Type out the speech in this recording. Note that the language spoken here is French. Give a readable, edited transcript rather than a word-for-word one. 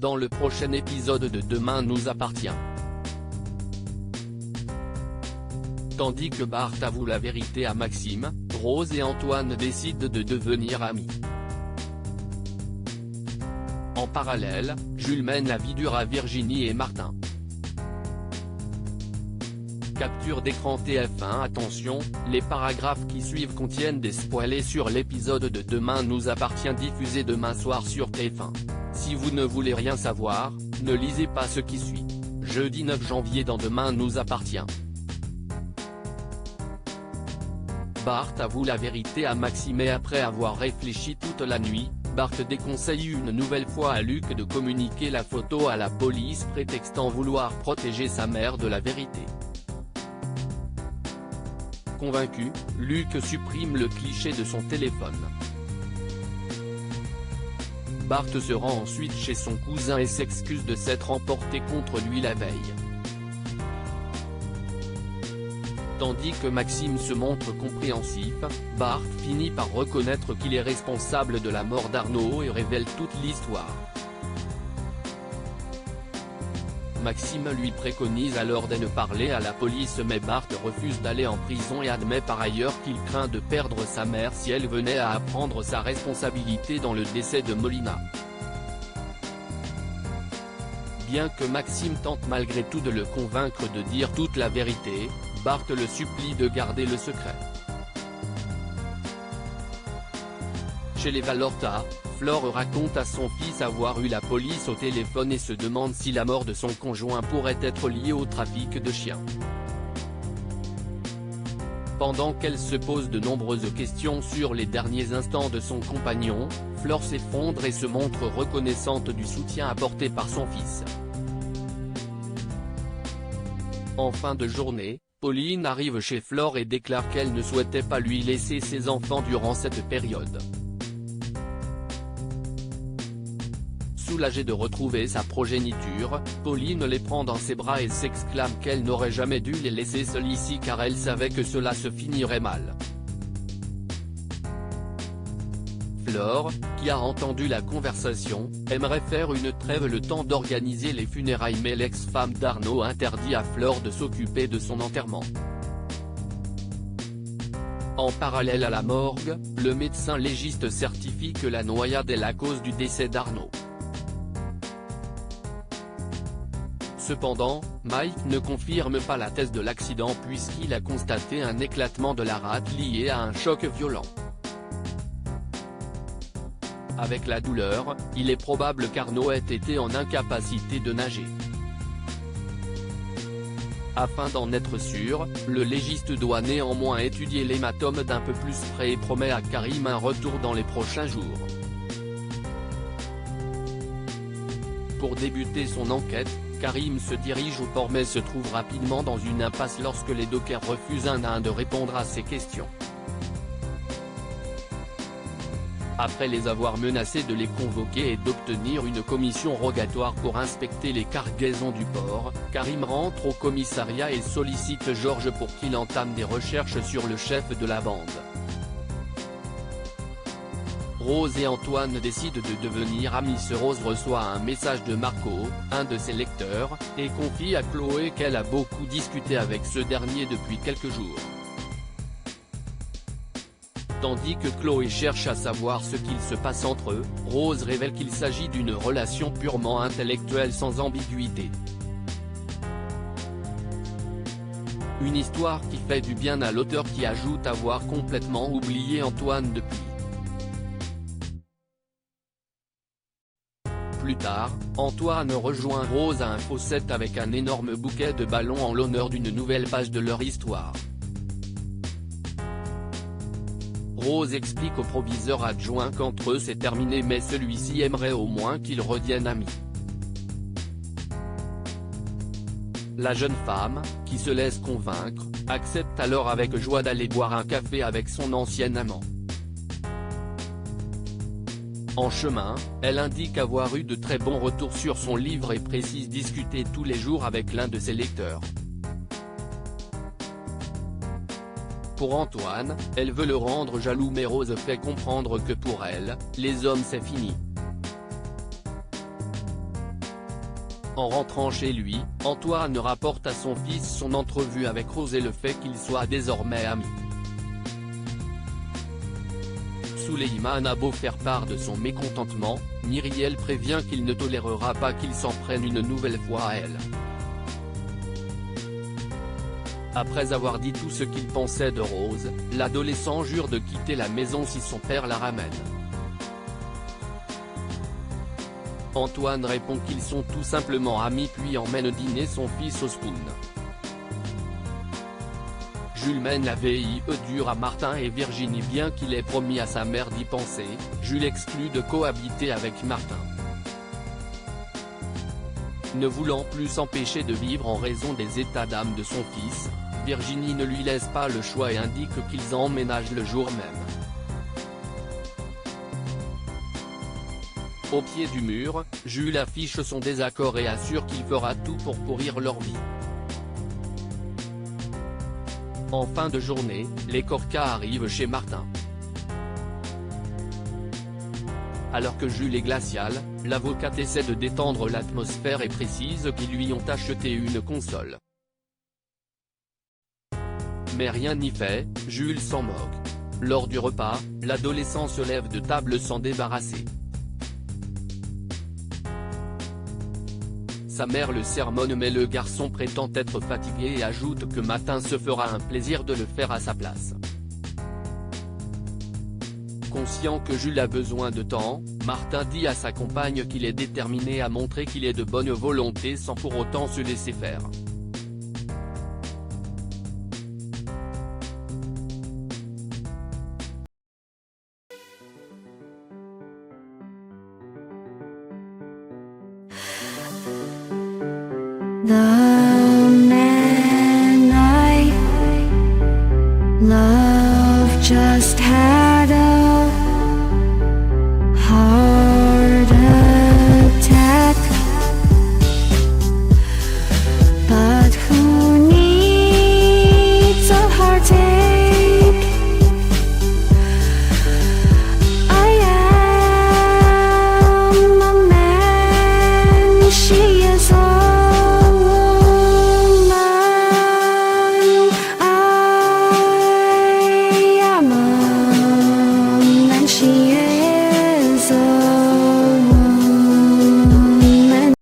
dans le prochain épisode de Demain nous appartient. Tandis que Bart avoue la vérité à Maxime, Rose et Antoine décident de devenir amis. En parallèle, Jules mène la vie dure à Virginie et Martin. Capture d'écran TF1. Attention, les paragraphes qui suivent contiennent des spoilers sur l'épisode de Demain nous appartient diffusé demain soir sur TF1. Si vous ne voulez rien savoir, ne lisez pas ce qui suit. Jeudi 9 janvier dans Demain nous appartient. Bart avoue la vérité à Maxime et après avoir réfléchi toute la nuit, Bart déconseille une nouvelle fois à Luc de communiquer la photo à la police prétextant vouloir protéger sa mère de la vérité. Convaincu, Luc supprime le cliché de son téléphone. Bart se rend ensuite chez son cousin et s'excuse de s'être emporté contre lui la veille. Tandis que Maxime se montre compréhensif, Bart finit par reconnaître qu'il est responsable de la mort d'Arnaud et révèle toute l'histoire. Maxime lui préconise alors de ne parler à la police mais Bart refuse d'aller en prison et admet par ailleurs qu'il craint de perdre sa mère si elle venait à apprendre sa responsabilité dans le décès de Molina. Bien que Maxime tente malgré tout de le convaincre de dire toute la vérité, Bart le supplie de garder le secret. Chez les Valorta, Flore raconte à son fils avoir eu la police au téléphone et se demande si la mort de son conjoint pourrait être liée au trafic de chiens. Pendant qu'elle se pose de nombreuses questions sur les derniers instants de son compagnon, Flore s'effondre et se montre reconnaissante du soutien apporté par son fils. En fin de journée, Pauline arrive chez Flore et déclare qu'elle ne souhaitait pas lui laisser ses enfants durant cette période. Soulagée de retrouver sa progéniture, Pauline les prend dans ses bras et s'exclame qu'elle n'aurait jamais dû les laisser seuls ici car elle savait que cela se finirait mal. Flore, qui a entendu la conversation, aimerait faire une trêve le temps d'organiser les funérailles mais l'ex-femme d'Arnaud interdit à Flore de s'occuper de son enterrement. En parallèle à la morgue, le médecin légiste certifie que la noyade est la cause du décès d'Arnaud. Cependant, Mike ne confirme pas la thèse de l'accident puisqu'il a constaté un éclatement de la rate lié à un choc violent. Avec la douleur, il est probable qu'Arnaud ait été en incapacité de nager. Afin d'en être sûr, le légiste doit néanmoins étudier l'hématome d'un peu plus près et promet à Karim un retour dans les prochains jours. Pour débuter son enquête, Karim se dirige au port mais se trouve rapidement dans une impasse lorsque les dockers refusent un à un de répondre à ses questions. Après les avoir menacés de les convoquer et d'obtenir une commission rogatoire pour inspecter les cargaisons du port, Karim rentre au commissariat et sollicite Georges pour qu'il entame des recherches sur le chef de la bande. Rose et Antoine décident de devenir amis. Rose reçoit un message de Marco, un de ses lecteurs, et confie à Chloé qu'elle a beaucoup discuté avec ce dernier depuis quelques jours. Tandis que Chloé cherche à savoir ce qu'il se passe entre eux, Rose révèle qu'il s'agit d'une relation purement intellectuelle sans ambiguïté. Une histoire qui fait du bien à l'auteur qui ajoute avoir complètement oublié Antoine depuis. Plus tard, Antoine rejoint Rose à un fosset avec un énorme bouquet de ballons en l'honneur d'une nouvelle page de leur histoire. Rose explique au proviseur adjoint qu'entre eux c'est terminé mais celui-ci aimerait au moins qu'ils redeviennent amis. La jeune femme, qui se laisse convaincre, accepte alors avec joie d'aller boire un café avec son ancien amant. En chemin, elle indique avoir eu de très bons retours sur son livre et précise discuter tous les jours avec l'un de ses lecteurs. Pour Antoine, elle veut le rendre jaloux mais Rose fait comprendre que pour elle, les hommes c'est fini. En rentrant chez lui, Antoine rapporte à son fils son entrevue avec Rose et le fait qu'ils soient désormais amis. Souleymane a beau faire part de son mécontentement, Myriel prévient qu'il ne tolérera pas qu'il s'en prenne une nouvelle fois à elle. Après avoir dit tout ce qu'il pensait de Rose, l'adolescent jure de quitter la maison si son père la ramène. Antoine répond qu'ils sont tout simplement amis puis emmène dîner son fils au Spoon. Jules mène la vie dure à Martin et Virginie bien qu'il ait promis à sa mère d'y penser, Jules exclut de cohabiter avec Martin. Ne voulant plus s'empêcher de vivre en raison des états d'âme de son fils, Virginie ne lui laisse pas le choix et indique qu'ils emménagent le jour même. Au pied du mur, Jules affiche son désaccord et assure qu'il fera tout pour pourrir leur vie. En fin de journée, les Corca arrivent chez Martin. Alors que Jules est glacial, l'avocate essaie de détendre l'atmosphère et précise qu'ils lui ont acheté une console. Mais rien n'y fait, Jules s'en moque. Lors du repas, l'adolescent se lève de table sans débarrasser. Sa mère le sermonne mais le garçon prétend être fatigué et ajoute que Martin se fera un plaisir de le faire à sa place. Conscient que Jules a besoin de temps, Martin dit à sa compagne qu'il est déterminé à montrer qu'il est de bonne volonté sans pour autant se laisser faire. 나